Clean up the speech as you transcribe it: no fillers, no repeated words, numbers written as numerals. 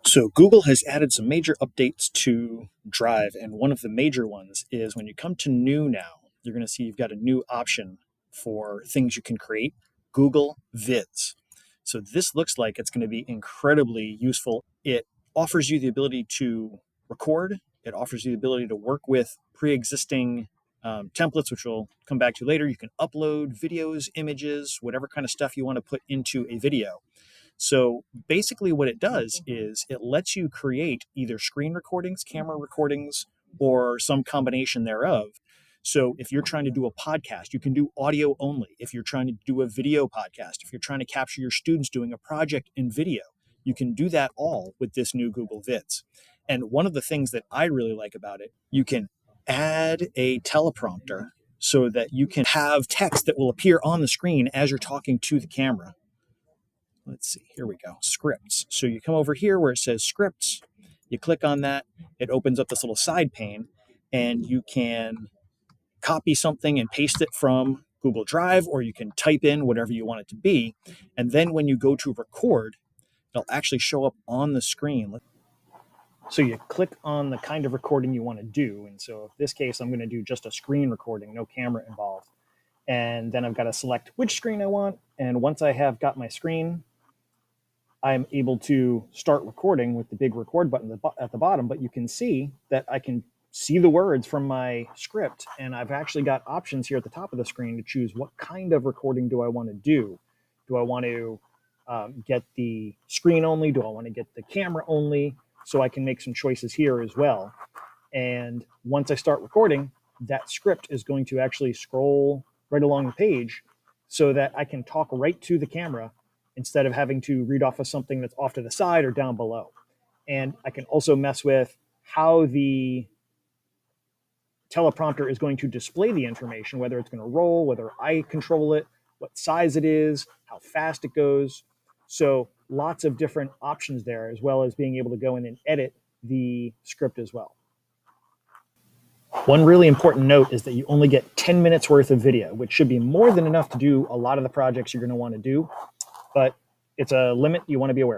So Google has added some major updates to Drive, and one of the major ones is when you come to New now, you're going to see you've got a new option for things you can create, Google Vids. So this looks like it's going to be incredibly useful. It offers you the ability to record. It offers you the ability to work with pre-existing templates, which we'll come back to later. You can upload videos, images, whatever kind of stuff you want to put into a video. So basically what it does is it lets you create either screen recordings, camera recordings, or some combination thereof. So if you're trying to do a podcast, you can do audio only. If you're trying to do a video podcast, if you're trying to capture your students doing a project in video, you can do that all with this new Google Vids. And one of the things that I really like about it, you can add a teleprompter so that you can have text that will appear on the screen as you're talking to the camera. Let's see, here we go, scripts. So you come over here where it says scripts, you click on that, it opens up this little side pane, and you can copy something and paste it from Google Drive, or you can type in whatever you want it to be. And then when you go to record, it'll actually show up on the screen. So you click on the kind of recording you want to do. And so in this case, I'm going to do just a screen recording, no camera involved. And then I've got to select which screen I want. And once I have got my screen, I'm able to start recording with the big record button at the bottom, but you can see that I can see the words from my script, and I've actually got options here at the top of the screen to choose what kind of recording do I want to do. Do I want to get the screen only? Do I want to get the camera only? So I can make some choices here as well. And once I start recording, that script is going to actually scroll right along the page so that I can talk right to the camera instead of having to read off of something that's off to the side or down below. And I can also mess with how the teleprompter is going to display the information, whether it's going to roll, whether I control it, what size it is, how fast it goes. So lots of different options there, as well as being able to go in and edit the script as well. One really important note is that you only get 10 minutes worth of video, which should be more than enough to do a lot of the projects you're going to want to do, but it's a limit you want to be aware of.